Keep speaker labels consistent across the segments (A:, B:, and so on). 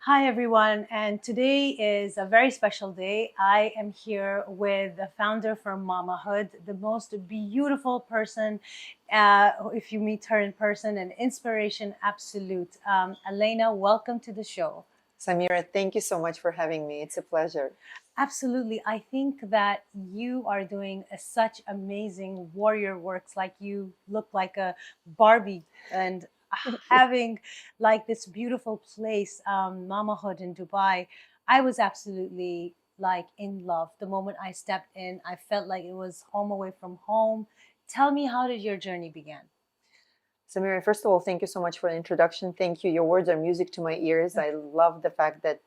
A: Hi, everyone, and today is a very special day. I am here with the founder from MamaHood, the most beautiful person. If you meet her in person, an inspiration absolute. Alina, welcome to the show.
B: Samira, thank you so much for having me. It's a pleasure.
A: Absolutely. I think that you are doing such amazing warrior works. Like you look like a Barbie and
B: Thank you.
A: having like this beautiful place, Mamahood in Dubai. I was absolutely like in love the moment I stepped in. I felt like it was home away from home. Tell me, how did your journey begin?
B: Samira, first of all, thank you so much for the introduction. Thank you. Your words are music to my ears. I love the fact that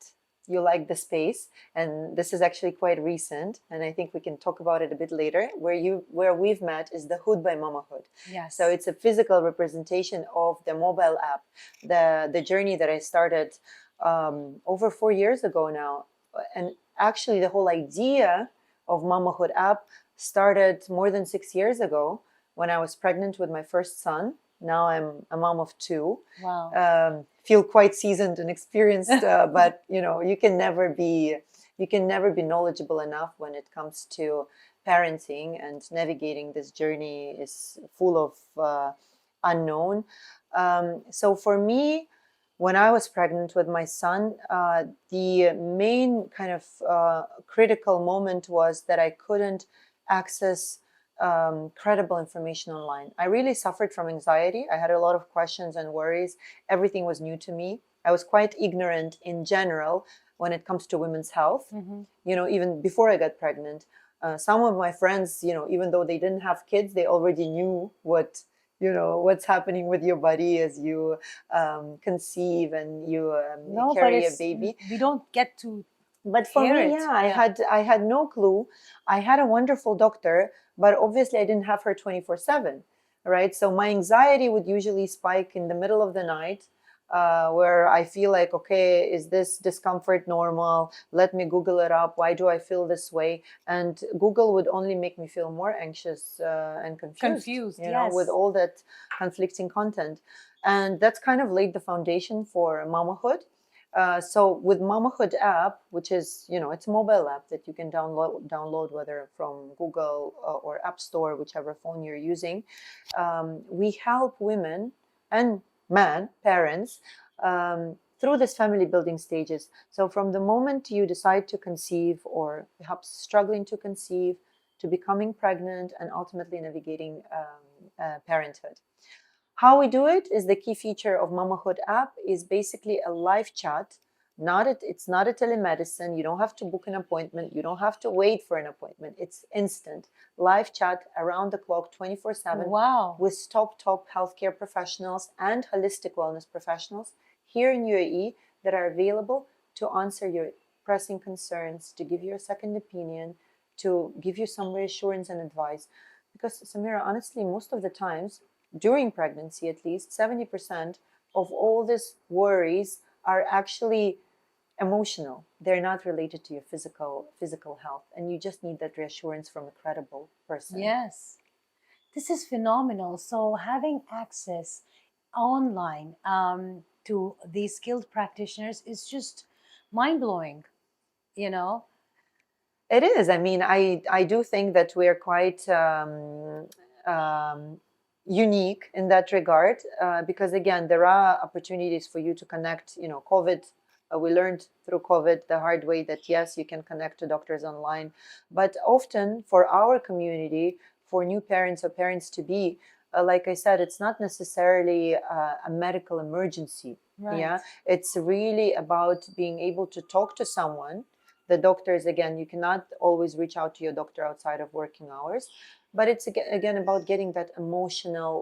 B: you like the space, and this is actually quite recent, and I think we can talk about it a bit later. Where we've met is the Hood by MamaHood. So
A: Yes.
B: it's a physical representation of the mobile app, the journey that I started over 4 years ago now, and actually the whole idea of MamaHood app started more than 6 years ago when I was pregnant with my first son. Now I'm a mom of two.
A: Wow.
B: Feel quite seasoned and experienced, but you can never be knowledgeable enough when it comes to parenting, and navigating this journey is full of unknown. So for me, when I was pregnant with my son, the main kind of critical moment was that I couldn't access credible information online. I really suffered from anxiety. I had a lot of questions and worries. Everything was new to me. I was quite ignorant in general when it comes to women's health.
A: Hmm.
B: Even before I got pregnant, some of my friends, even though they didn't have kids, they already knew what's happening with your body as you conceive and you
A: No, but
B: carry a
A: it's
B: baby.
A: we don't get to
B: But for
A: hear
B: me,
A: it.
B: yeah, i
A: Yeah.
B: had i had no clue. I had a wonderful doctor, but obviously I didn't have her 24/7, right? So my anxiety would usually spike in the middle of the night, where I feel like, okay, is this discomfort normal? Let me Google it up. Why do I feel this way? And Google would only make me feel more anxious and confused,
A: Confused.
B: with
A: Yes.
B: all that conflicting content. And that's kind of laid the foundation for mamahood. So with MamaHood app, which is, it's a mobile app that you can download whether from Google or App Store, whichever phone you're using. We help women and men, parents, through this family building stages. So from the moment you decide to conceive, or perhaps struggling to conceive, to becoming pregnant, and ultimately navigating parenthood. How we do it is the key feature of MamaHood app is basically a live chat. It's not a telemedicine. You don't have to book an appointment. You don't have to wait for an appointment. It's instant live chat around the clock, 24/7,
A: Wow.
B: with top healthcare professionals and holistic wellness professionals here in UAE that are available to answer your pressing concerns, to give you a second opinion, to give you some reassurance and advice. Because, Samira, honestly, most of the times during pregnancy, at least 70% of all these worries are actually emotional. They're not related to your physical health, and you just need that reassurance from a credible person.
A: Yes. This is phenomenal. So having access online to these skilled practitioners is just mind blowing, you know?
B: It is. I mean, I do think that we're quite unique in that regard, because again, there are opportunities for you to connect. COVID. We learned through COVID the hard way that yes, you can connect to doctors online, but often for our community, for new parents or parents to be, like I said, it's not necessarily a medical emergency.
A: Right.
B: Yeah, it's really about being able to talk to someone. The doctors, again, you cannot always reach out to your doctor outside of working hours, but it's again about getting that emotional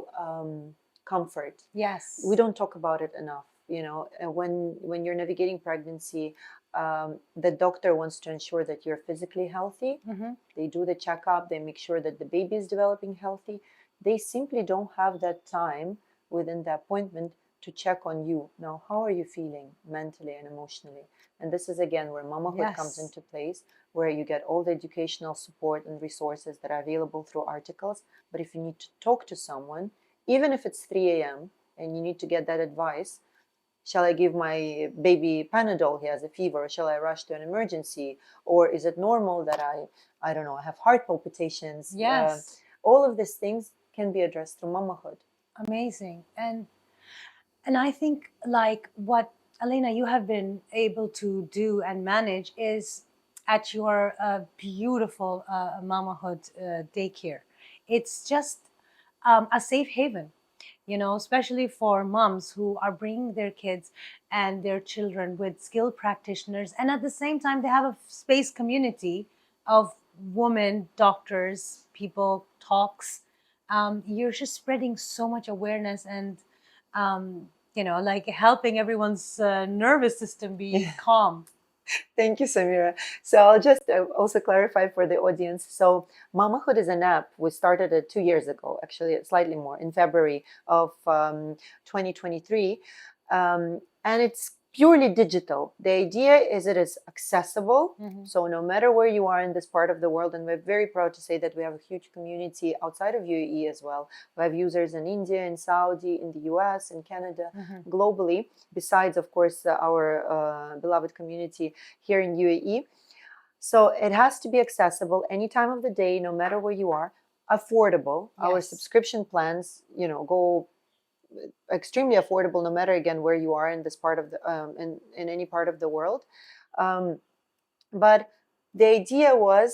B: comfort.
A: Yes.
B: We don't talk about it enough. When you're navigating pregnancy, the doctor wants to ensure that you're physically healthy.
A: Hmm.
B: They do the checkup, they make sure that the baby is developing healthy. They simply don't have that time within the appointment to check on you. Now, how are you feeling mentally and emotionally? And this is again where mamahood comes
A: Yes.
B: into place, where you get all the educational support and resources that are available through articles. But if you need to talk to someone, even if it's 3 a.m. and you need to get that advice, Shall I give my baby Panadol? He has a fever. Shall I rush to an emergency? Or is it normal that I don't know, I have heart palpitations?
A: Yes.
B: All of these things can be addressed through mamahood.
A: Amazing. And I think like what Alina you have been able to do and manage is at your beautiful mamahood daycare. It's just a safe haven, you know, especially for moms who are bringing their kids and their children with skilled practitioners, and at the same time they have a space community of women doctors, people talks. You're just spreading so much awareness and you know, like helping everyone's nervous system be calm.
B: Thank you, Samira. So I'll just also clarify for the audience. So MamaHood is an app. We started it 2 years ago, actually, slightly more, in February of 2023. And it's purely digital. The idea is it is accessible.
A: Mhm.
B: So no matter where you are in this part of the world, and we're very proud to say that we have a huge community outside of UAE as well. We have users in India, in Saudi, in the US, in Canada,
A: Mhm.
B: globally, besides, of course, our beloved community here in UAE. So it has to be accessible any time of the day, no matter where you are, affordable. Our
A: Yes.
B: subscription plans, go extremely affordable, no matter again where you are in this part of the in any part of the world. Um, but the idea was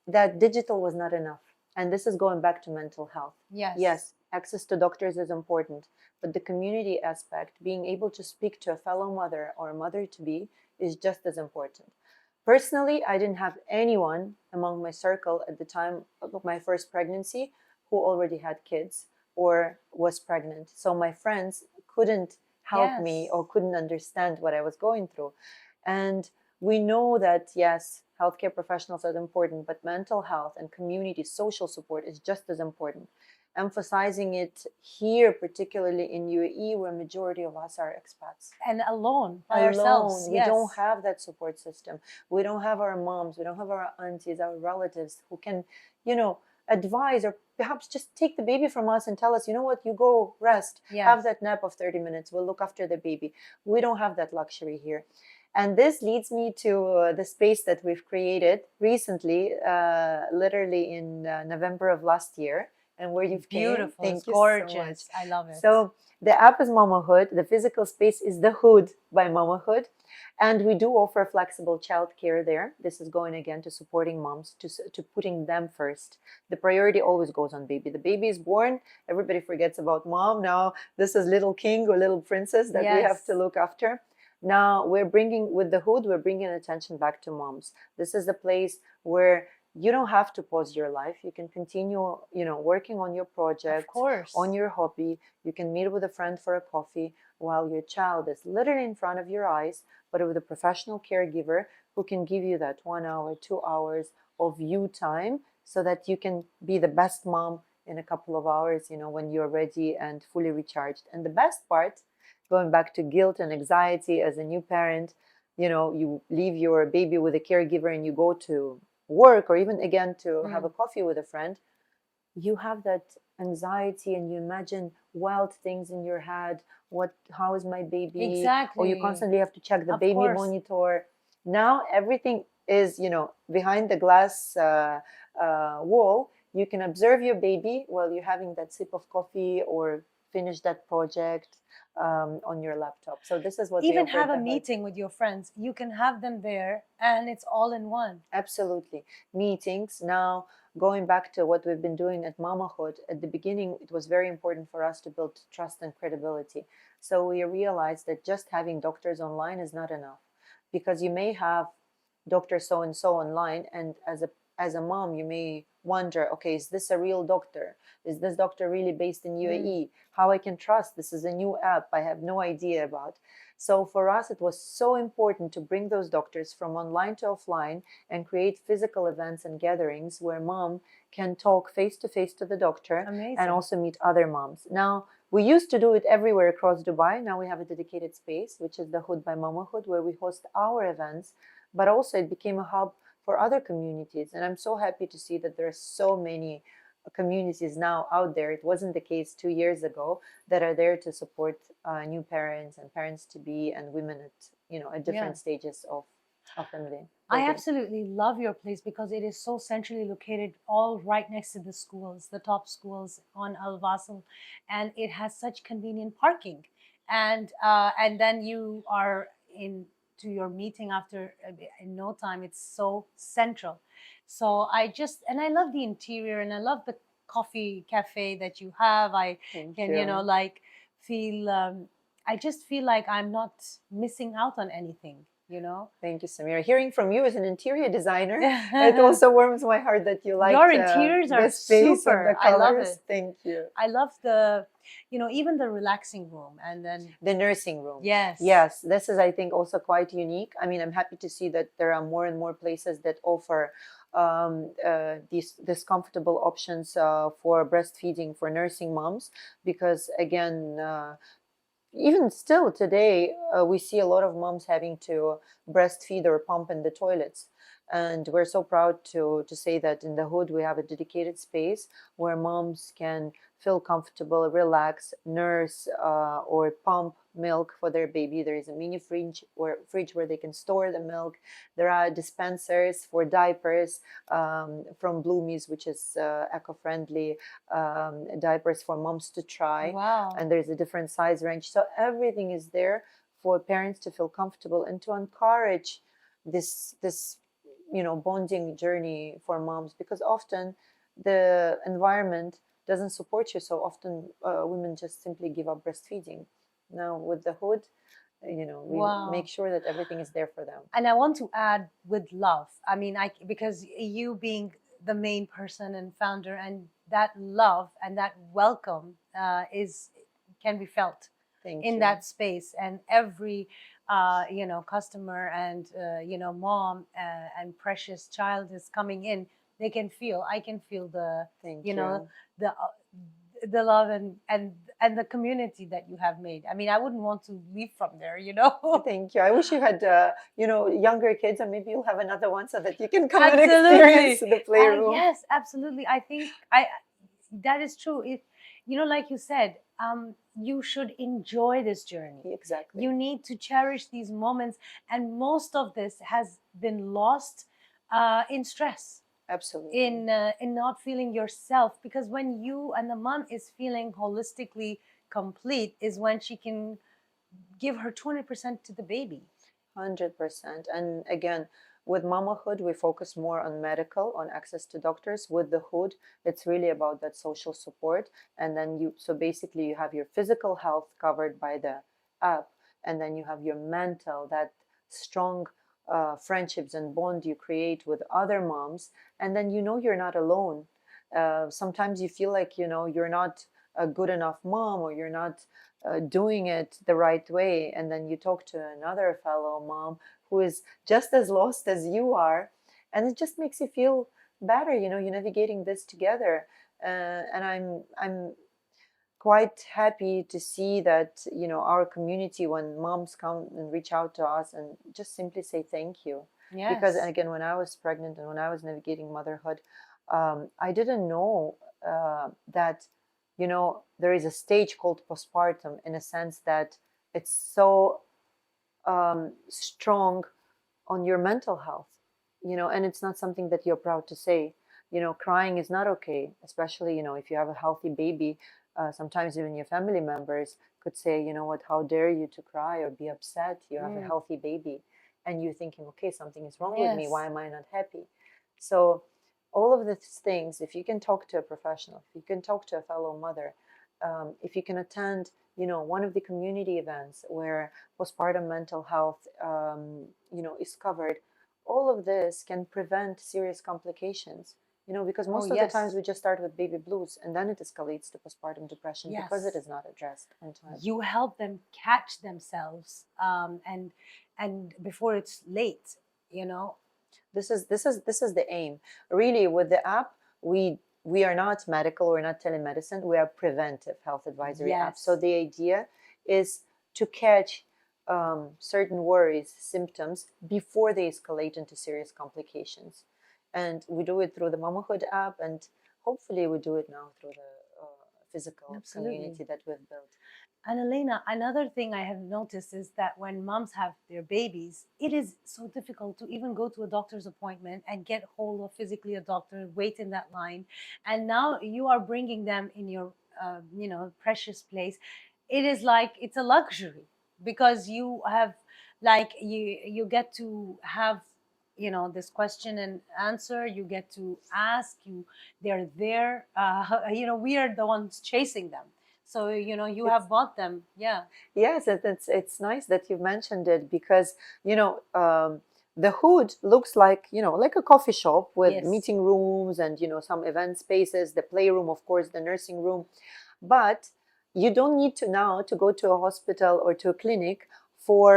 B: that digital was not enough, and this is going back to mental health.
A: Yes.
B: Yes, access to doctors is important, but the community aspect, being able to speak to a fellow mother or a mother to be, is just as important. Personally, I didn't have anyone among my circle at the time of my first pregnancy who already had kids or was pregnant. So my friends couldn't help me
A: Yes.
B: or couldn't understand what I was going through. And we know that, yes, healthcare professionals are important, but mental health and community social support is just as important. Emphasizing it here, particularly in UAE, where majority of us are expats.
A: And alone by ourselves.
B: Alone, we
A: Yes.
B: don't have that support system. We don't have our moms, we don't have our aunties, our relatives who can, advise or perhaps just take the baby from us and tell us, you know what, you go rest,
A: Yes.
B: have that nap of 30 minutes, we'll look after the baby. We don't have that luxury here. And this leads me to the space that we've created recently, literally in November of last year, and where you've
A: Beautiful.
B: came. Thank
A: It's
B: you
A: gorgeous.
B: so much.
A: I love it.
B: So the app is MamaHood. The physical space is the Hood by MamaHood. And we do offer flexible childcare there. This is going again to supporting moms, to putting them first. The priority always goes on baby. The baby is born, everybody forgets about mom. Now this is little king or little princess that we have
A: Yes.
B: to look after. Now we're bringing, with the Hood, we're bringing attention back to moms. This is the place where you don't have to pause your life. You can continue, working on your project,
A: Of course.
B: on your hobby. You can meet with a friend for a coffee while your child is literally in front of your eyes, but with a professional caregiver who can give you that 1 hour, 2 hours of you time so that you can be the best mom in a couple of hours, when you're ready and fully recharged. And the best part, going back to guilt and anxiety as a new parent, you leave your baby with a caregiver and you go to work or even again to have a coffee with a friend, you have that anxiety and you imagine wild things in your head. How is my baby?
A: Exactly.
B: Or you constantly have to check the
A: Of
B: baby
A: course.
B: monitor. Now everything is, behind the glass wall. You can observe your baby while you're having that sip of coffee or finish that project on your laptop. So this is what
A: Even
B: we offer
A: have
B: at
A: a
B: the Hood.
A: meeting with your friends. You can have them there and it's all in one.
B: Absolutely. Meetings. Now, going back to what we've been doing at MamaHood, at the beginning, it was very important for us to build trust and credibility. So we realized that just having doctors online is not enough, because you may have Dr. So and so online, and as a mom, you may wonder, okay, is this a real doctor? Is this doctor really based in UAE? How I can trust? This is a new app I have no idea about. So for us, it was so important to bring those doctors from online to offline and create physical events and gatherings where mom can talk face to face to the doctor.
A: Amazing.
B: And also meet other moms. Now, we used to do it everywhere across Dubai. Now we have a dedicated space, which is the Hood by MamaHood, where we host our events, but also it became a hub for other communities. And I'm so happy to see that there are so many communities now out there. It wasn't the case 2 years ago, that are there to support new parents and parents to be, and women at, at
A: Yeah.
B: different stages of family
A: I
B: building.
A: absolutely love your place because it is so centrally located, all right next to the schools, the top schools on Al Wasl, and it has such convenient parking. And then you are in to your meeting after in no time. It's so central. So I love the interior, and I love the coffee cafe that you have. I
B: Thank
A: can,
B: you.
A: like, feel. I just feel like I'm not missing out on anything.
B: Thank you, Samira. Hearing from you as an interior designer, it also warms my heart that you
A: Your
B: liked
A: interiors are
B: the space and the
A: super. I love
B: colors.
A: it.
B: Thank you.
A: I love even the relaxing room. And then,
B: The nursing room.
A: yes.
B: Yes, this is, I think, also quite unique. I mean, I'm happy to see that there are more and more places that offer these comfortable options for breastfeeding for nursing moms, because again, even still today, we see a lot of moms having to breastfeed or pump in the toilets. And we're so proud to say that in the hood we have a dedicated space where moms can feel comfortable, relax, nurse, or pump milk for their baby. There is a mini fridge where they can store the milk. There are dispensers for diapers from Bloomies, which is eco-friendly diapers for moms to try.
A: Wow.
B: And there's a different size range. So everything is there for parents to feel comfortable and to encourage this bonding journey for moms, because often the environment doesn't support you. So often women just simply give up breastfeeding. Now with the hood, we
A: Wow.
B: make sure that everything is there for them.
A: And I want to add, with love. I mean, because you being the main person and founder, and that love and that welcome is can be felt
B: Thank
A: in
B: you.
A: that space. And every customer and mom and precious child is coming in, I can feel the
B: Thank
A: you know
B: you.
A: the the love and the community that you have made. I mean, I wouldn't want to leave from there.
B: Thank you. I wish you had, younger kids, and maybe you'll have another one so that you can come and
A: Absolutely.
B: experience the playroom.
A: Yes, absolutely. I think I that is true. If like you said, you should enjoy this journey.
B: Exactly.
A: You need to cherish these moments, and most of this has been lost in stress,
B: Absolutely.
A: in not feeling yourself. Because when you and the mom is feeling holistically complete, is when she can give her 20% to the baby.
B: 100%. And again, with MamaHood, we focus more on medical, on access to doctors. With the hood, it's really about that social support. And then so basically you have your physical health covered by the app, and then you have your mental, that strong friendships and bond you create with other moms. And then you're not alone. Sometimes you feel like, you're not a good enough mom, or you're not doing it the right way, and then you talk to another fellow mom who is just as lost as you are, and it just makes you feel better. You're navigating this together, and I'm quite happy to see that our community, when moms come and reach out to us and just simply say thank you.
A: Yes.
B: Because again, when I was pregnant and when I was navigating motherhood, I didn't know that there is a stage called postpartum, in a sense that it's so strong on your mental health, and it's not something that you're proud to say. Crying is not okay, especially if you have a healthy baby. Sometimes even your family members could say, what, how dare you to cry or be upset? You have a healthy baby, and you're thinking, okay, something is wrong with me. Why am I not happy? So all of these things, if you can talk to a professional, if you can talk to a fellow mother, if you can attend one of the community events where postpartum mental health is covered, all of this can prevent serious complications. Because most of the times we just start with baby blues, and then it escalates to postpartum depression because it is not addressed on time.
A: You help them catch themselves, and before it's late.
B: This is the aim, really. With the app, we are not medical, we're not telemedicine, we are preventive health advisory app. So the idea is to catch certain worries, symptoms before they escalate into serious complications. And we do it through the MamaHood app, and hopefully we do it now through the physical
A: Absolutely.
B: community that we've built.
A: And Elena, another thing I have noticed is that when moms have their babies, it is so difficult to even go to a doctor's appointment and get hold of physically a doctor, wait in that line. And now you are bringing them in your, precious place. It is like it's a luxury because you have, like, you get to have, this question and answer. You get to ask. They're there. We are the ones chasing them, so you
B: It's
A: have bought them. Yeah.
B: Yes, it's nice that you mentioned it because the hood looks like like a coffee shop with
A: Yes.
B: meeting rooms and some event spaces, the playroom, of course, the nursing room, but you don't need to now to go to a hospital or to a clinic for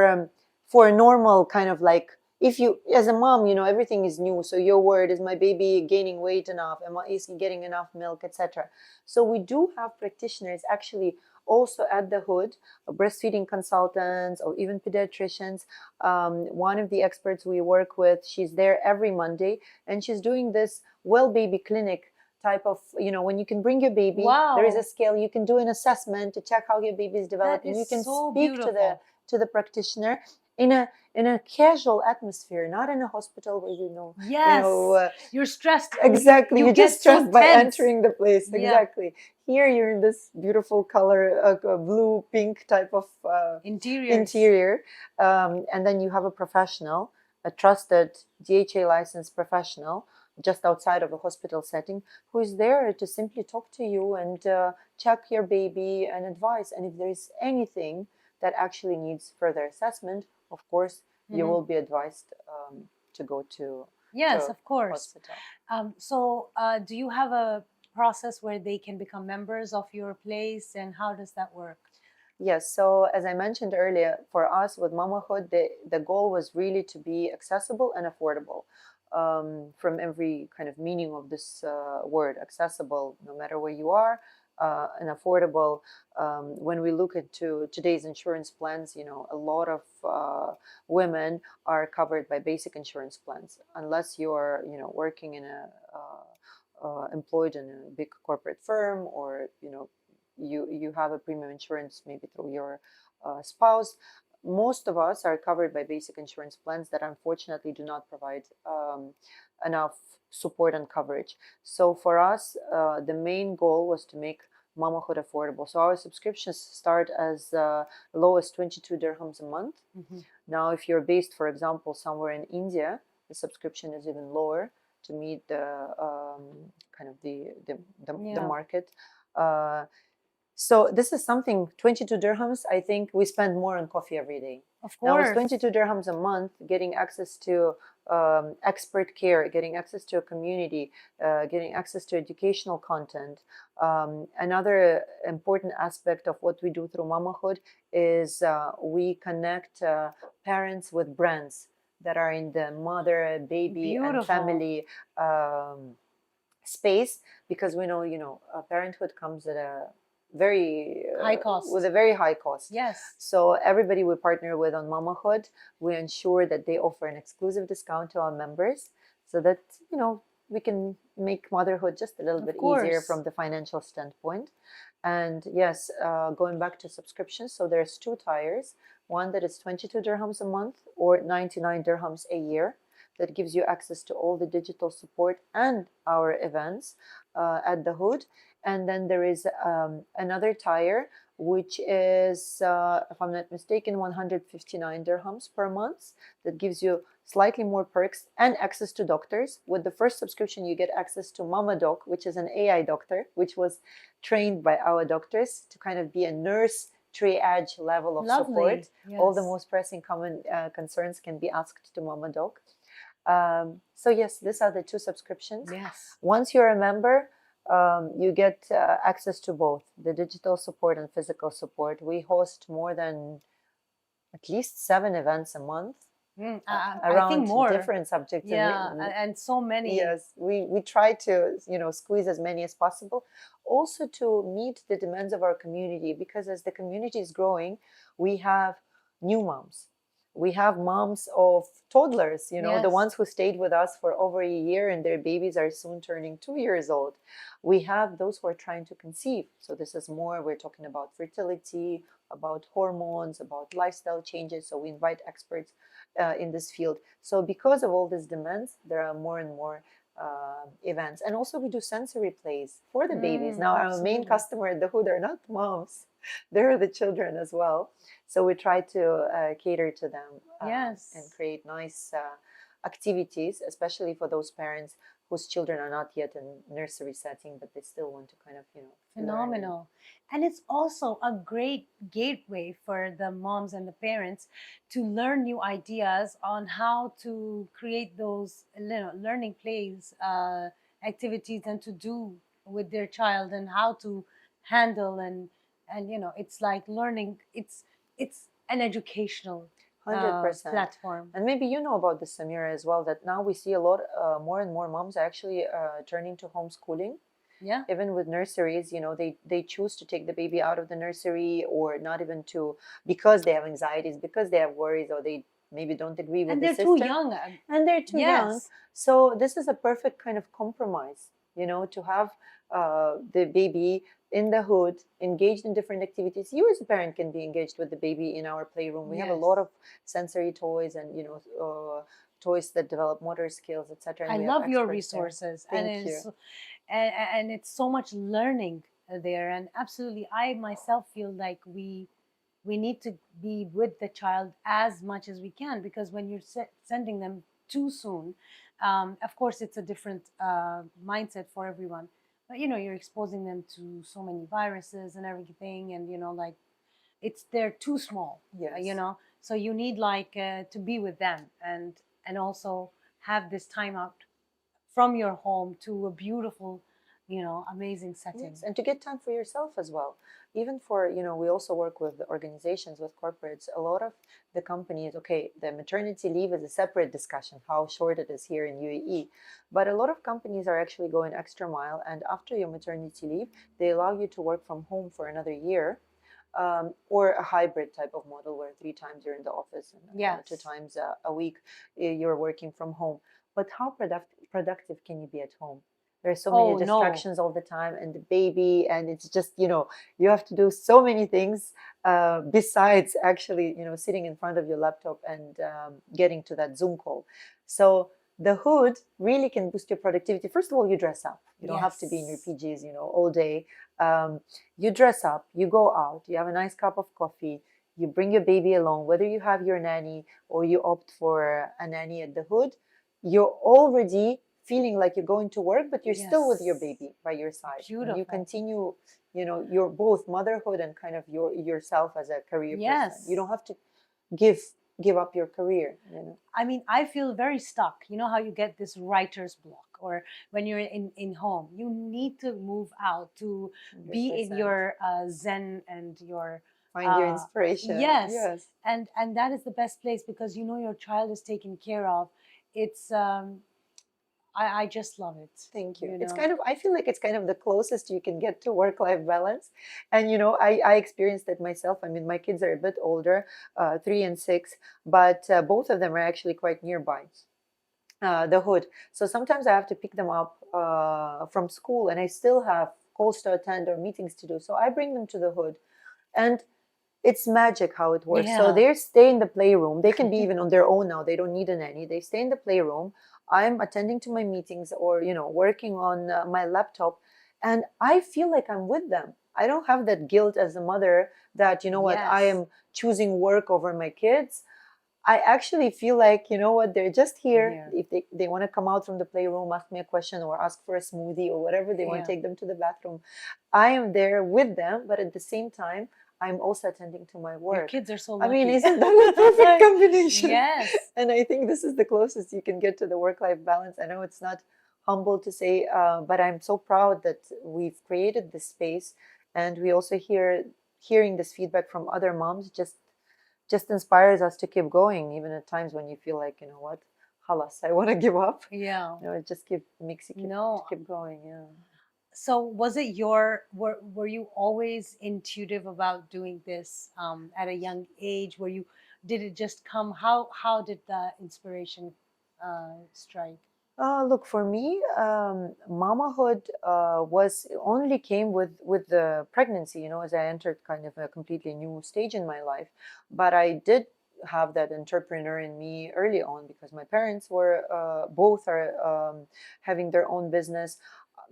B: a normal kind of like, if you as a mom, everything is new, so your word is my baby gaining weight enough, is he getting enough milk, etc. So we do have practitioners actually also at the hood, breastfeeding consultants or even pediatricians. One of the experts we work with, she's there every Monday, and she's doing this well baby clinic type of, when you can bring your baby, there is a
A: Wow,
B: scale, you can do an assessment to check how your baby is
A: that
B: developing,
A: is
B: you can
A: so
B: speak to the
A: beautiful.
B: practitioner in a casual atmosphere, not in a hospital where
A: Yes, you're stressed.
B: exactly,
A: You
B: you're just
A: get so
B: stressed by
A: tense.
B: entering the place.
A: Yeah.
B: Exactly. Here you're in this beautiful color, blue pink type of
A: Interiors.
B: interior, and then you have a professional, a trusted DHA licensed professional just outside of a hospital setting, who is there to simply talk to you and check your baby and advise. And if there is anything that actually needs further assessment, of course you
A: Mhm.
B: will be advised to go
A: Yes,
B: to
A: of course.
B: hospital.
A: So, do you have a process where they can become members of your place, and how does that work?
B: Yes, so as I mentioned earlier, for us with MamaHood, the goal was really to be accessible and affordable, from every kind of meaning of this word, accessible no matter where you are, and affordable. When we look into today's insurance plans, a lot of women are covered by basic insurance plans, unless you're, working in employed in a big corporate firm, or you have a premium insurance maybe through your spouse. Most of us are covered by basic insurance plans that unfortunately do not provide enough support and coverage. So for us, the main goal was to make mamahood affordable. So our subscriptions start as low as 22 dirhams a month.
A: Mhm.
B: Now, if you're based, for example, somewhere in India, the subscription is even lower to meet the kind of the
A: Yeah,
B: market. Uh, so this is something, 22 dirhams. I think we spend more on coffee every day.
A: of
B: Now with
A: course.
B: 22 dirhams a month, getting access to expert care, getting access to a community, getting access to educational content. Another important aspect of what we do through Mamahood is we connect parents with brands that are in the mother, baby, and
A: Beautiful.
B: family space, because we know parenthood comes at a very
A: High
B: with
A: cost.
B: a very high cost.
A: Yes.
B: So everybody we partner with on mamahood, we ensure that they offer an exclusive discount to our members, so that we can make motherhood just a little
A: Of
B: bit easier
A: course.
B: from the financial standpoint. And yes, going back to subscriptions, so there's two tiers. One that is 22 dirhams a month or 99 dirhams a year, that gives you access to all the digital support and our events at the hood. And then there is another tier, which is, if I'm not mistaken, 159 dirhams per month, that gives you slightly more perks and access to doctors. With the first subscription, you get access to Mama Doc, which is an AI doctor, which was trained by our doctors to kind of be a nurse triage level of
A: Lovely.
B: support. All the
A: Yes.
B: most pressing common concerns can be asked to Mama Doc. So yes, these are the two subscriptions.
A: Yes.
B: Once you're a member, you get access to both the digital support and physical support. We host more than at least 7 events a month
A: I think
B: around
A: more.
B: different subjects, and
A: Yeah, and so many.
B: yes, we try to squeeze as many as possible, also to meet the demands of our community, because as the community is growing, we have new moms, We have moms of toddlers, you know, the
A: Yes.
B: ones who stayed with us for over a year and their babies are soon turning 2 years old. We have those who are trying to conceive. So this is more, we're talking about fertility, about hormones, about lifestyle changes. So we invite experts in this field. So because of all these demands, there are more and more events. And also we do sensory plays for the babies. Now our main
A: Absolutely.
B: customer at the Hood are not moms, they're the children as well. So we try to cater to them and
A: Yes.
B: create nice activities, especially for those parents whose children are not yet in nursery setting, but they still want to kind of, you know, learn.
A: Phenomenal. And it's also a great gateway for the moms and the parents to learn new ideas on how to create those, learning plays, activities, and to do with their child, and how to handle, and it's like learning. It's an educational
B: 100%.
A: platform.
B: And maybe you know about this, Samira, as well, that now we see a lot, more and more moms actually turning to homeschooling.
A: Yeah.
B: Even with nurseries, you know, they choose to take the baby out of the nursery, or not even to, because they have anxieties, because they have worries, or they maybe don't agree with
A: And
B: the
A: they're too
B: system,
A: young.
B: and they're too young.
A: Yes.
B: So this is a perfect kind of compromise, you know, to have the baby in the Hood engaged in different activities. You as a parent can be engaged with the baby in our playroom. We have a
A: Yes.
B: lot of sensory toys, and you know, toys that develop motor skills, etc. And
A: I
B: we have
A: love your
B: experts there.
A: resources,
B: Thank you.
A: and it's so much learning there. And absolutely, I myself feel like we need to be with the child as much as we can, because when you're sending them too soon, of course it's a different mindset for everyone. But you're exposing them to so many viruses and everything, and like they're too small.
B: Yes.
A: So you need like to be with them, and also have this time out from your home to a beautiful, amazing setting.
B: Yes, and to get time for yourself as well. Even for, you know, we also work with organizations, with corporates. A lot of the companies, okay, the maternity leave is a separate discussion, how short it is here in UAE. But a lot of companies are actually going extra mile. And after your maternity leave, they allow you to work from home for another year. Or a hybrid type of model where 3 times you're in the office and
A: Yes.
B: 2 times a week you're working from home. But how productive can you be at home? There's so many
A: Oh no.
B: distractions all the time, and the baby, and it's just, you know, you have to do so many things besides actually, you know, sitting in front of your laptop and getting to that Zoom call. So the Hood really can boost your productivity. First of all, you dress up. You don't have to be in your
A: Yes.
B: PJs, you know, all day. You dress up, you go out, you have a nice cup of coffee, you bring your baby along, whether you have your nanny or you opt for a nanny at the Hood, you're already feeling like you're going to work, but you're still with your
A: Yes.
B: baby by your side. And you
A: Beautiful.
B: continue, you know, you're both motherhood and kind of yourself as a career
A: Yes.
B: person. You don't have to give up your career, you know.
A: I mean, I feel very stuck. You know how you get this writer's block, or when you're in home, you need to move out to be in
B: 100%.
A: your zen and your
B: Find your inspiration.
A: yes.
B: Yes.
A: And that is the best place, because your child is taken care of. It's I just love it.
B: Thank you.
A: You
B: It's
A: know.
B: kind of, I feel like it's kind of the closest you can get to work-life balance. And, you know, I experienced it myself. I mean, my kids are a bit older, 3 and 6, but both of them are actually quite nearby the Hood. So sometimes I have to pick them up from school, and I still have calls to attend or meetings to do. So I bring them to the Hood. And it's magic how it works. So
A: Yeah.
B: they stay in the playroom. They can be even on their own now. They don't need a nanny. They stay in the playroom. I'm attending to my meetings, or, you know, working on my laptop, and I feel like I'm with them. I don't have that guilt as a mother that, you know what, I
A: Yes.
B: am choosing work over my kids. I actually feel like, you know what, they're just here.
A: Yeah.
B: If they want to come out from the playroom, ask me a question or ask for a smoothie or whatever they want,
A: Yeah.
B: take them to the bathroom. I am there with them, but at the same time, I'm also attending to my
A: Your
B: work.
A: kids are so
B: I
A: lucky.
B: mean, isn't that a perfect combination?
A: Yes.
B: And I think this is the closest you can get to the work-life balance. I know it's not humble to say, but I'm so proud that we've created this space, and we also hearing this feedback from other moms just inspires us to keep going, even at times when you feel like, you know what, halas, I want to give up.
A: Yeah.
B: You know, it just makes you keep going. Yeah.
A: So was it were you always intuitive about doing this at a young age? Were you did it just come? How did the inspiration strike?
B: Look, for me, mamahood was only came with the pregnancy. As I entered kind of a completely new stage in my life, but I did have that entrepreneur in me early on because my parents were both are having their own business.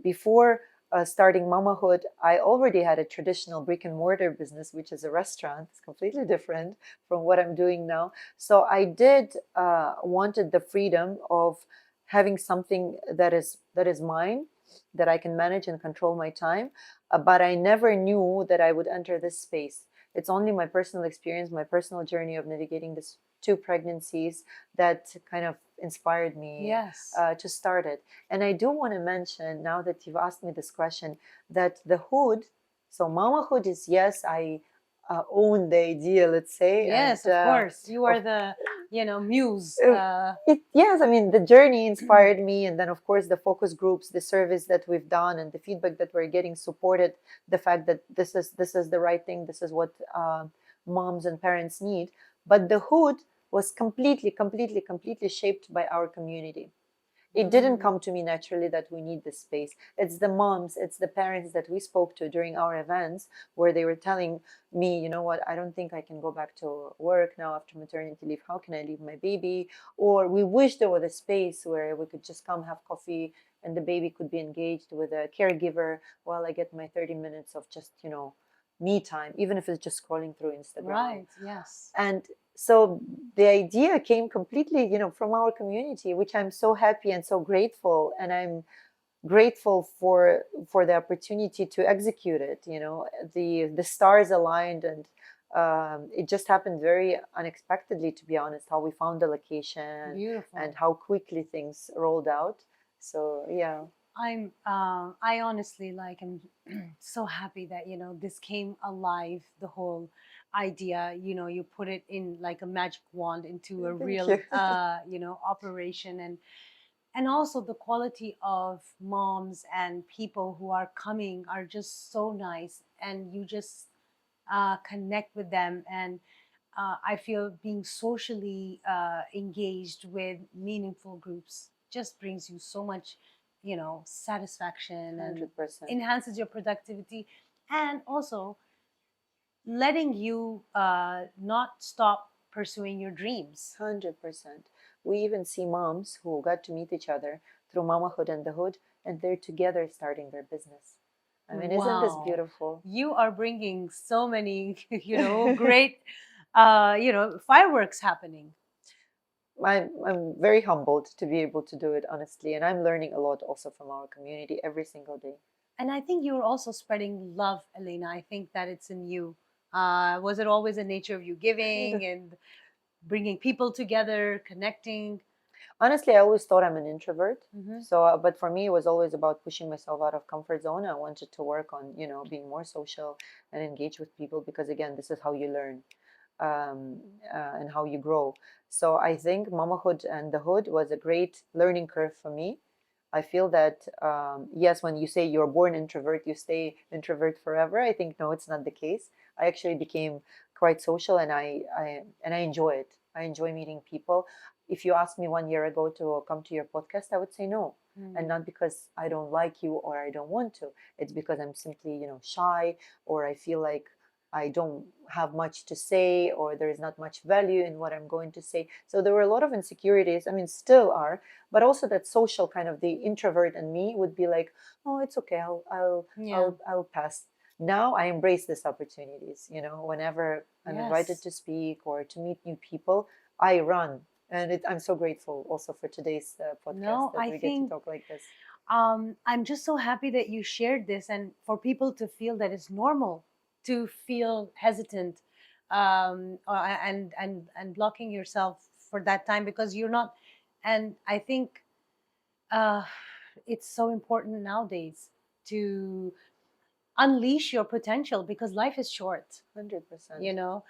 B: Before starting mamahood, I already had a traditional brick and mortar business, which is a restaurant. It's completely different from what I'm doing now. So I did wanted the freedom of having something that is mine, that I can manage and control my time. But I never knew that I would enter this space. It's only my personal experience, my personal journey of navigating this two pregnancies that kind of inspired me
A: Yes.
B: to start it. And I do want to mention, now that you've asked me this question, that the hood, so mamahood is, yes, I own the idea, let's say, and
A: Yes, of course. You are
B: of
A: the, muse.
B: uh, yes, I mean, the journey inspired me. And then, of course, the focus groups, the service that we've done, and the feedback that we're getting supported the fact that this is the right thing. This is what moms and parents need. But the hood was completely shaped by our community. It didn't
A: Mm,
B: come to me naturally that we need this space. It's the moms, it's the parents that we spoke to during our events where they were telling me, you know what, I don't think I can go back to work now after maternity leave. How can I leave my baby? Or we wish there was a space where we could just come have coffee and the baby could be engaged with a caregiver while I get my 30 minutes of just, me time, even if it's just scrolling through Instagram.
A: right. Yes.
B: And so the idea came completely, from our community, which I'm so happy and so grateful. And I'm grateful for the opportunity to execute it. The stars aligned, and it just happened very unexpectedly, to be honest, how we found the location and
A: Beautiful.
B: how quickly things rolled out. So yeah.
A: I honestly like am so happy that this came alive, the whole idea. You put it in like a magic wand into a
B: Thank
A: real
B: you.
A: operation, and also the quality of moms and people who are coming are just so nice, and you just connect with them. And I feel being socially engaged with meaningful groups just brings you so much, satisfaction, and
B: 100%.
A: enhances your productivity, and also letting you not stop pursuing your dreams.
B: 100%. We even see moms who got to meet each other through Mamahood and the Hood, and they're together starting their business. I mean, isn't this
A: Wow,
B: beautiful?
A: you are bringing so many, great, fireworks happening.
B: I'm very humbled to be able to do it, honestly, and I'm learning a lot also from our community every single day.
A: And I think you're also spreading love, Elena. I think that it's in you. Was it always a nature of you giving and bringing people together, connecting?
B: Honestly, I always thought I'm an introvert.
A: Hmm.
B: So, but for me, it was always about pushing myself out of comfort zone. I wanted to work on, being more social and engage with people because, again, this is how you learn and how you grow. So I think Mamahood and the Hood was a great learning curve for me. I feel that, yes, when you say you're born introvert, you stay introvert forever. I think, no, it's not the case. I actually became quite social, and I enjoy it. I enjoy meeting people. If you asked me 1 year ago to come to your podcast, I would say no. And
A: Mm.
B: not because I don't like you or I don't want to. It's because I'm simply, shy, or I feel like I don't have much to say, or there is not much value in what I'm going to say. So there were a lot of insecurities. I mean, still are, but also that social kind of the introvert and me would be like, oh, it's okay.
A: Yeah.
B: I'll pass. Now I embrace these opportunities. Whenever I'm invited
A: Yes.
B: to speak or to meet new people, I run. And I'm so grateful also for today's podcast
A: No,
B: that
A: I
B: we get to
A: think
B: talk like this.
A: I'm just so happy that you shared this, and for people to feel that it's normal to feel hesitant, and blocking yourself for that time because you're not. And I think uh, it's so important nowadays to unleash your potential because life is short.
B: 100%.
A: you know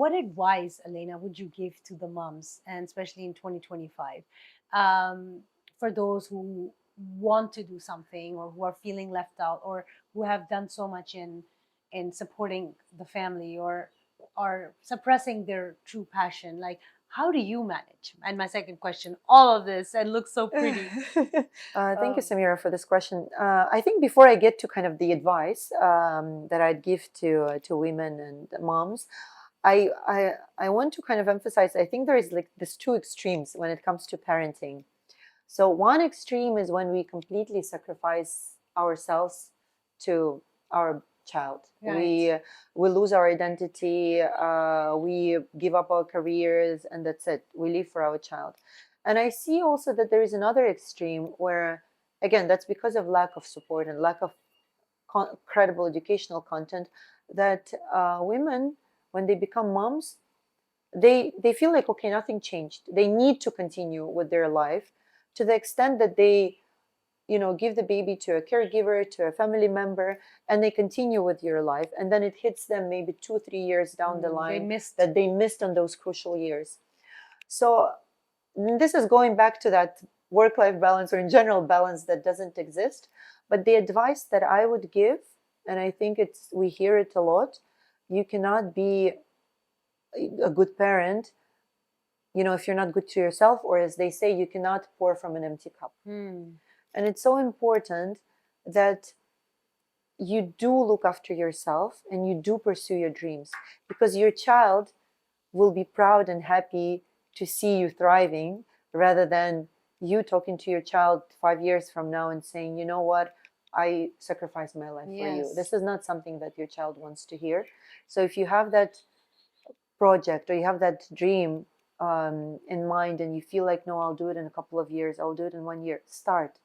A: what advice, Elena, would you give to the moms, and especially in 2025, um, for those who want to do something, or who are feeling left out, or who have done so much in supporting the family, or are suppressing their true passion. Like, how do you manage? And my second question, all of this and looks so pretty.
B: Thank you,
A: Um,
B: Samira, for this question. I think before I get to kind of the advice that I'd give to women and moms, I want to kind of emphasize. I think there is like this two extremes when it comes to parenting. So one extreme is when we completely sacrifice ourselves to our child.
A: right.
B: We lose our identity. We give up our careers, and that's it. We live for our child. And I see also that there is another extreme where, again, that's because of lack of support and lack of credible educational content. That women, when they become moms, they feel like, okay, nothing changed. They need to continue with their life to the extent that they, give the baby to a caregiver, to a family member, and they continue with your life, and then it hits them maybe 2 3 years down the
A: They
B: line
A: missed.
B: that they missed on those crucial years. So this is going back to that work-life balance, or in general balance, that doesn't exist. But the advice that I would give, and I think we hear it a lot, you cannot be a good parent, if you're not good to yourself, or as they say, you cannot pour from an empty cup.
A: Hmm.
B: And it's so important that you do look after yourself and you do pursue your dreams, because your child will be proud and happy to see you thriving, rather than you talking to your child 5 years from now and saying, you know what, I sacrificed my life for you.
A: Yes.
B: This is not something that your child wants to hear. So if you have that project, or you have that dream in mind, and you feel like, no, I'll do it in a couple of years, I'll do it in 1 year, start.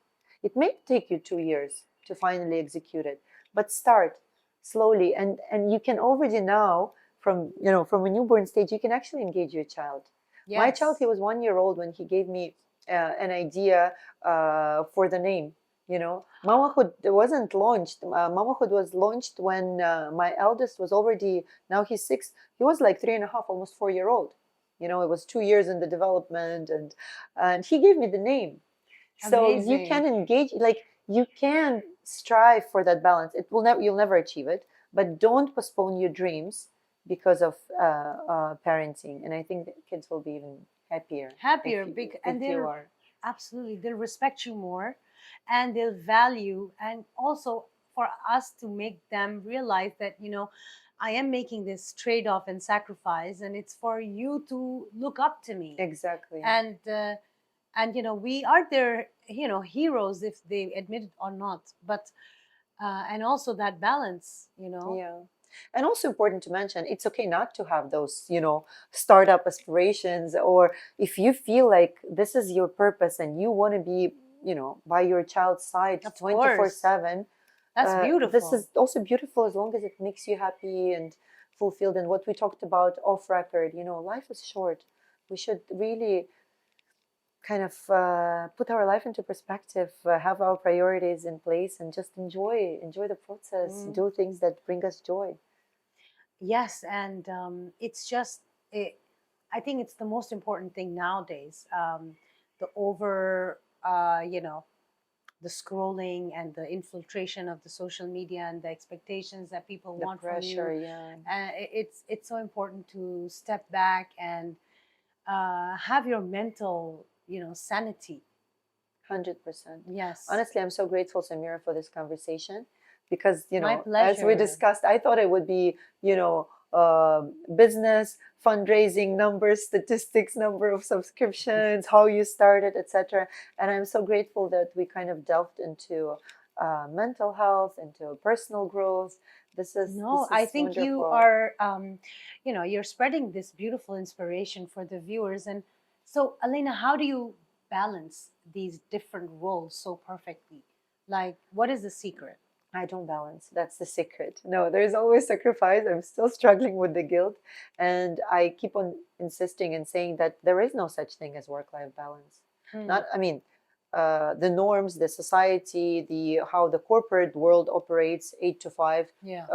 B: It may take you 2 years to finally execute it, but start slowly. And you can already now, from a newborn stage, you can actually engage your child. My child,
A: Yes.
B: he was 1 year old when he gave me an idea for the name. MamaHood wasn't launched. MamaHood was launched when my eldest was already, now he's 6. He was like 3.5, almost 4 year old. It was 2 years in the development, and he gave me the name. So you can
A: Amazing.
B: engage, like, you can strive for that balance. You'll never achieve it, but don't postpone your dreams because of parenting. And I think that kids will be even happier
A: Happier, big, and
B: if you
A: they'll
B: are.
A: absolutely they'll respect you more, and they'll value, and also for us to make them realize that, I am making this trade-off and sacrifice, and it's for you to look up to me.
B: Exactly.
A: And we are their, heroes, if they admit it or not. But and also that balance,
B: Yeah. And also important to mention, it's okay not to have those, startup aspirations, or if you feel like this is your purpose and you want to be, by your child's side
A: of course,
B: 24/7.
A: that's
B: This
A: beautiful.
B: is also beautiful, as long as it makes you happy and fulfilled. And what we talked about off record, life is short. We should really kind of put our life into perspective, have our priorities in place, and just enjoy the process,
A: Mm.
B: do things that bring us joy.
A: Yes, and it's just it, I think it's the most important thing nowadays. The over, the scrolling and the infiltration of the social media and the expectations that people
B: The
A: want from
B: pressure,
A: you.
B: yeah.
A: It's so important to step back and have your mental, sanity.
B: 100%.
A: Yes,
B: Honestly, I'm so grateful, Samira, for this conversation, because,
A: my
B: as we
A: pleasure.
B: discussed, I thought it would be, business, fundraising numbers, statistics, number of subscriptions, how you started, etc. And I'm so grateful that we kind of delved into mental health, into personal growth.
A: No,
B: This
A: I
B: is
A: think you
B: wonderful.
A: are, you're spreading this beautiful inspiration for the viewers. And so, Alina, how do you balance these different roles so perfectly? Like, what is the secret?
B: I don't balance. That's the secret. No, there's always sacrifice. I'm still struggling with the guilt. And I keep on insisting and saying that there is no such thing as work-life balance.
A: Hmm.
B: Not, I mean, the norms, the society, how the corporate world operates, 8 to 5.
A: Yeah.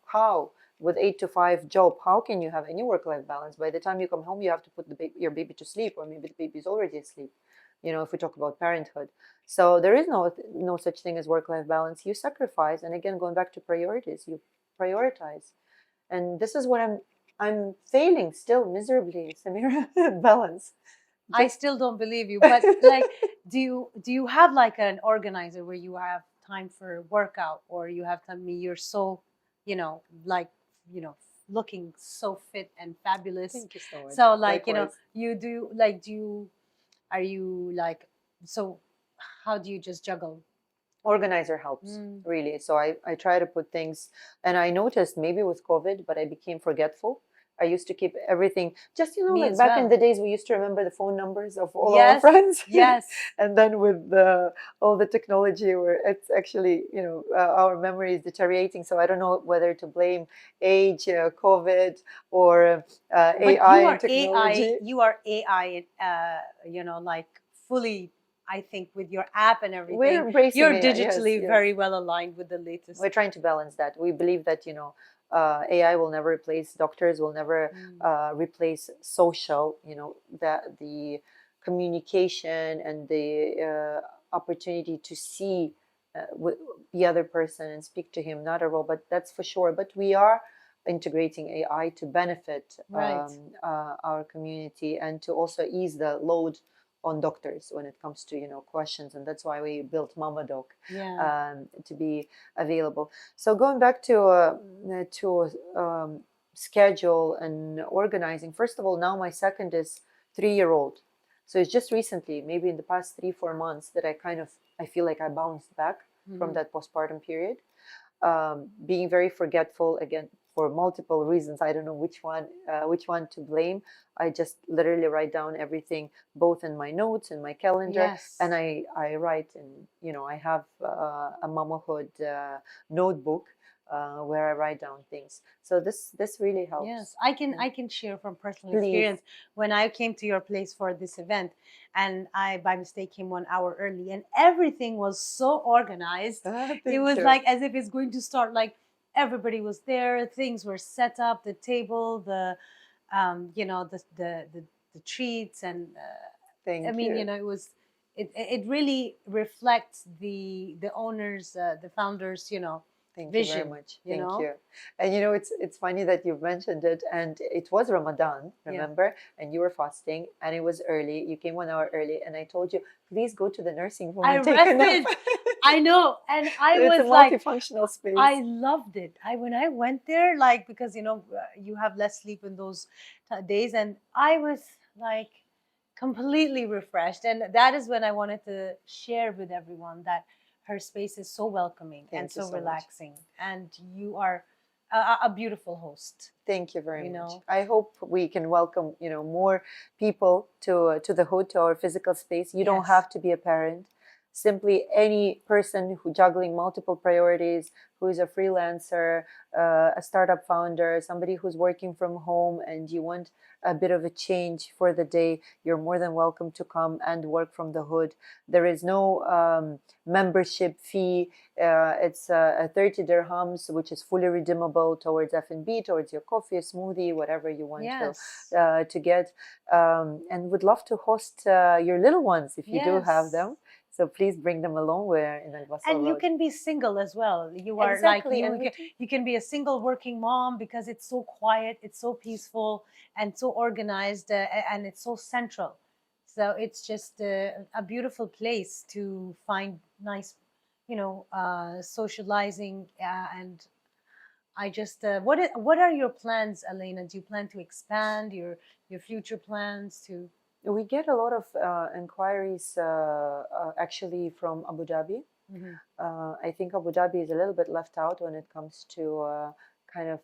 B: How with 8 to 5 job, how can you have any work-life balance? By the time you come home, you have to put your baby to sleep, or maybe the baby is already asleep. If we talk about parenthood, so there is no such thing as work-life balance. You sacrifice, and again, going back to priorities, you prioritize. And this is what I'm I'm failing still miserably, Samira, at balance.
A: I
B: Just
A: still don't believe you, but like, do you have like an organizer where you have time for workout, or you have time? You're so, like, you know, looking so fit and fabulous.
B: thank you so much.
A: So like,
B: Likewise.
A: you do like, are you like, so how do you just juggle?
B: Organizer helps
A: Mm,
B: really. So I try to put things, and I noticed maybe with COVID, but I became forgetful. I used to keep everything, just
A: me
B: like
A: as
B: back in
A: well.
B: the days, we used to remember the phone numbers of all our
A: Yes,
B: friends.
A: yes.
B: And then with all the technology, where it's actually, our memory is deteriorating. So I don't know whether to blame age, COVID, or
A: But
B: AI and technology.
A: You are AI, like fully, I think, with your app and
B: We're
A: everything,
B: embracing
A: you're
B: AI. Yes,
A: digitally
B: yes.
A: very well aligned with the
B: We're
A: latest.
B: trying to balance that. We believe that AI will never replace doctors, will never
A: Mm.
B: replace social. That the communication and the opportunity to see the other person and speak to him, not a robot. That's for sure. But we are integrating AI to benefit
A: Right.
B: our community and to also ease the load on doctors when it comes to questions, and that's why we built MamaDoc
A: Yeah.
B: to be available. So going back to schedule and organizing. First of all, now my second is 3 year old, so it's just recently, maybe in the past 3-4 months, that I feel like I bounced back from
A: Hmm.
B: that postpartum period, being very forgetful again for multiple reasons. I don't know which one to blame. I just literally write down everything, both in my notes, in my calendar, and
A: Yes.
B: I write, and I have a MamaHood notebook where I write down things. So this really
A: Yes,
B: helps.
A: I can share from personal
B: Please.
A: experience when I came to your place for this event, and I by mistake came 1 hour early, and everything was so organized. It
B: Thank
A: was
B: you.
A: like as if it's going to start. Like everybody was there, things were set up, the table, the treats, and I
B: Thank
A: mean,
B: you.
A: it was. It really reflects the owners, the founders,
B: Thank you very
A: vision.
B: much. Thank you. And it's funny that you've mentioned it. And it was Ramadan,
A: Yeah.
B: remember? And you were fasting, and it was early. You came 1 hour early, and I told you, please go to the nursing home
A: I
B: and take a nap.
A: rested. I know, and I
B: It's a
A: was like,
B: multifunctional
A: I
B: space.
A: loved it. I when I went there, like because you have less sleep in those days, and I was like completely refreshed, and that is when I wanted to share with everyone that her space is so welcoming and
B: Thank you
A: so
B: so much.
A: relaxing, and you are a beautiful host.
B: Thank you very
A: You
B: much.
A: know,
B: I hope we can welcome, more people to the hood, to our physical space. You don't
A: yes,
B: have to be a parent. Simply any person who juggling multiple priorities, who is a freelancer, a startup founder, somebody who's working from home, and you want a bit of a change for the day, you're more than welcome to come and work from the hood. There is no membership fee. It's a 30 dirhams, which is fully redeemable towards F&B, towards your coffee, a smoothie, whatever you want
A: yes,
B: to get. And would love to host your little ones if you do have
A: yes.
B: them. So please bring them along. We're in Al Wasl
A: And you
B: Road.
A: can be single as well. You are like
B: Exactly. And
A: you
B: we
A: can,
B: do.
A: you can be a single working mom because it's so quiet, it's so peaceful, and so organized, and it's so central. So it's just a beautiful place to find nice, socializing. And I just what are your plans, Elena? Do you plan to expand your future plans to?
B: We get a lot of inquiries actually from Abu Dhabi.
A: Mhm.
B: I think Abu Dhabi is a little bit left out when it comes to kind of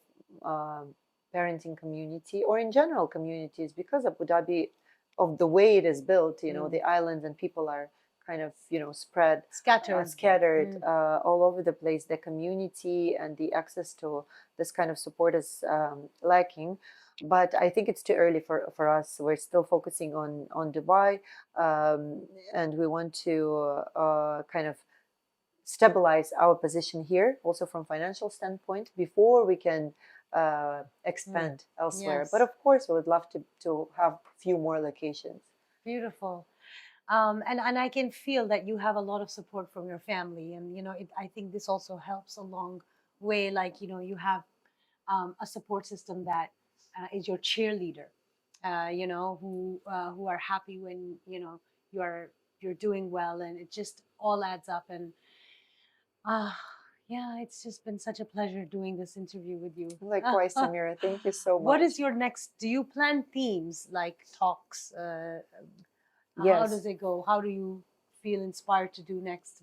B: parenting community, or in general communities, because Abu Dhabi, of the way it is built,
A: Mm.
B: the islands and people are kind of spread,
A: Scattered.
B: scattered
A: Mm.
B: all over the place. The community and the access to this kind of support is lacking. But I think it's too early for us. We're still focusing on Dubai, and we want to kind of stabilize our position here, also from financial standpoint, before we can
A: Mm.
B: expand elsewhere. But
A: Yes.
B: of course, we would love to have a few more locations.
A: Beautiful. And I can feel that you have a lot of support from your family, and I think this also helps a long way. Like you have a support system that is your cheerleader. Who are happy when you're you're doing well, and it just all adds up. And ah, yeah, it's just been such a pleasure doing this interview with you.
B: Likewise, Samira. Thank you so
A: What is
B: much.
A: your next? Do you plan themes like talks? How does
B: Yes.
A: it go? How do you feel inspired to do next?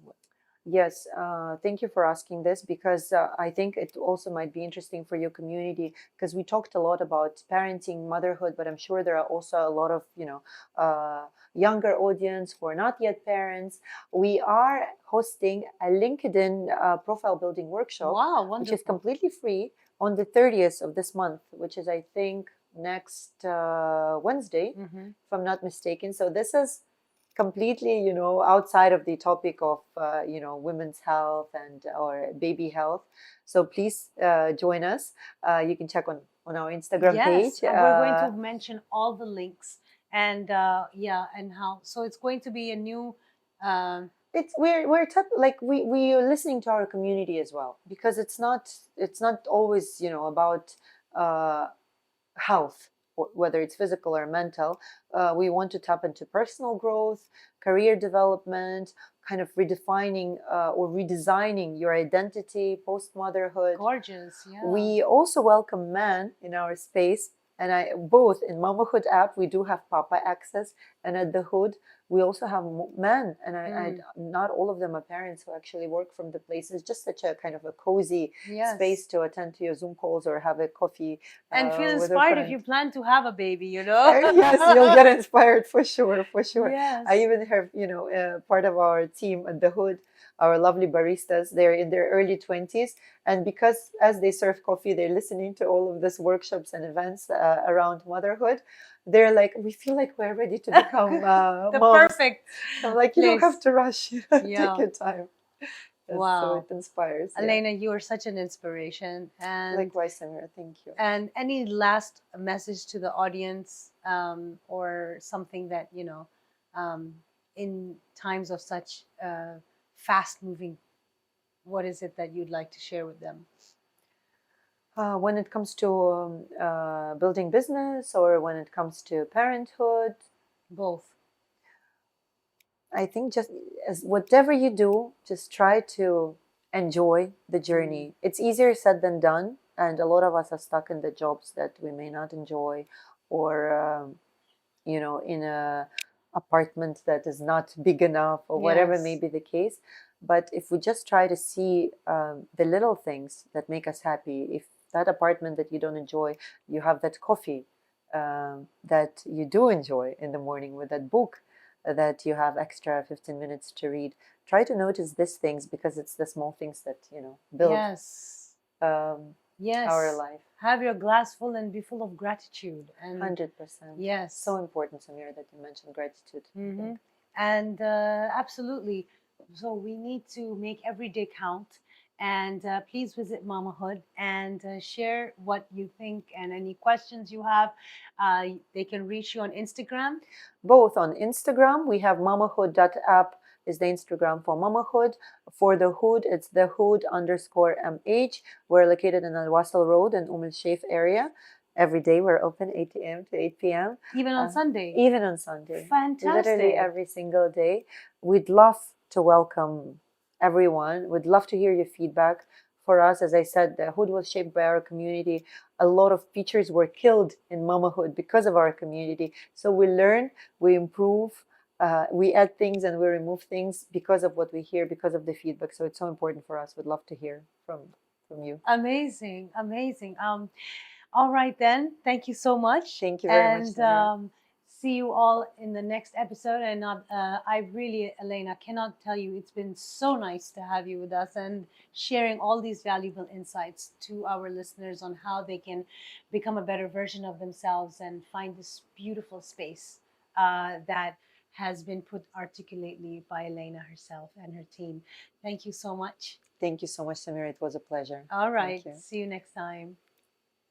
B: Yes, thank you for asking this because I think it also might be interesting for your community because we talked a lot about parenting, motherhood, but I'm sure there are also a lot of younger audience who are not yet parents. We are hosting a LinkedIn profile building workshop,
A: Wow,
B: which is
A: wonderful.
B: completely free on the 30th of this month, which is I think next Wednesday,
A: Hmm.
B: if I'm not mistaken. So this is completely outside of the topic of women's health and or baby health, so please join us. You can check on our Instagram
A: Yes,
B: page.
A: we're going to mention all the links, and yeah, and how. So it's going to be a new. Um,
B: It's we're like we are listening to our community as well, because it's not always about uh health, whether it's physical or mental. We want to tap into personal growth, career development, kind of redefining or redesigning your identity post motherhood.
A: Gorgeous, yeah.
B: We also welcome men in our space, and I both in MamaHood app we do have Papa access, and at the Hood we also have men, and I
A: Mm.
B: not all of them are parents who actually work from the place. It's just such a kind of a cozy space
A: Yes.
B: to attend to your Zoom calls or have a coffee
A: And feel
B: with a
A: inspired if
B: friend.
A: you plan to have a baby, you know?
B: Yes, you'll get inspired for sure, for sure. I
A: Yes.
B: even have, part of our team at the Hood, our lovely baristas. They're in their early 20s, and because as they serve coffee, they're listening to all of these workshops and events around motherhood. They're like, we feel like we're ready to become
A: The
B: moms.
A: perfect
B: I'm like, you don't have
A: place.
B: to rush. Take
A: Yeah.
B: your time. Yes, so it
A: Wow.
B: inspires. Yeah.
A: Elena, you are such an inspiration.
B: Likewise, Samira. Thank you.
A: And any last message to the audience, or something that, um, in times of such fast moving, what is it that you'd like to share with them?
B: When it comes to building business or when it comes to parenthood,
A: Both.
B: I think just as whatever you do, just try to enjoy the
A: Mm.
B: journey. It's easier said than done, and a lot of us are stuck in the jobs that we may not enjoy, or in a apartment that is not big enough, or whatever may
A: Yes.
B: be the case. But if we just try to see the little things that make us happy, if that apartment that you don't enjoy, you have that coffee that you do enjoy in the morning, with that book that you have extra 15 minutes to read. Try to notice these things, because it's the small things that build
A: Yes.
B: um, our
A: Yes.
B: life.
A: Have your glass full and be full of gratitude. And
B: 100%.
A: yes.
B: So important, Samir, that you mentioned gratitude. I
A: Hmm.
B: think.
A: And absolutely. So we need to make every day count. And please visit MamaHood and share what you think and any questions you have. They can reach you on Instagram.
B: Both on Instagram, we have mamahood.app is the Instagram for Mamahood. For the Hood, it's the Hood underscore MH. We're located in Al Wasl Road in Al Sheikh area. Every day we're open 8 a.m. to 8 p.m.
A: Even on Sunday.
B: Even on Sunday. Literally
A: Fantastic.
B: every single day. We'd love to welcome everyone. We'd love to hear your feedback. For us, as I said, the Hood was shaped by our community. A lot of features were killed in Mamahood because of our community. So we learn, we improve, we add things and we remove things because of what we hear, because of the feedback. So it's so important for us. We'd love to hear from you.
A: Amazing. Amazing. All right, then. Thank you so much.
B: Thank you very much,
A: And
B: Samira.
A: see you all in the next episode. And I really, Elena, cannot tell you, it's been so nice to have you with us and sharing all these valuable insights to our listeners on how they can become a better version of themselves and find this beautiful space that has been put articulately by Elena herself and her team. Thank you so much.
B: Thank you so much, Samira. It was a pleasure.
A: All
B: Thank
A: right.
B: you.
A: See you next time.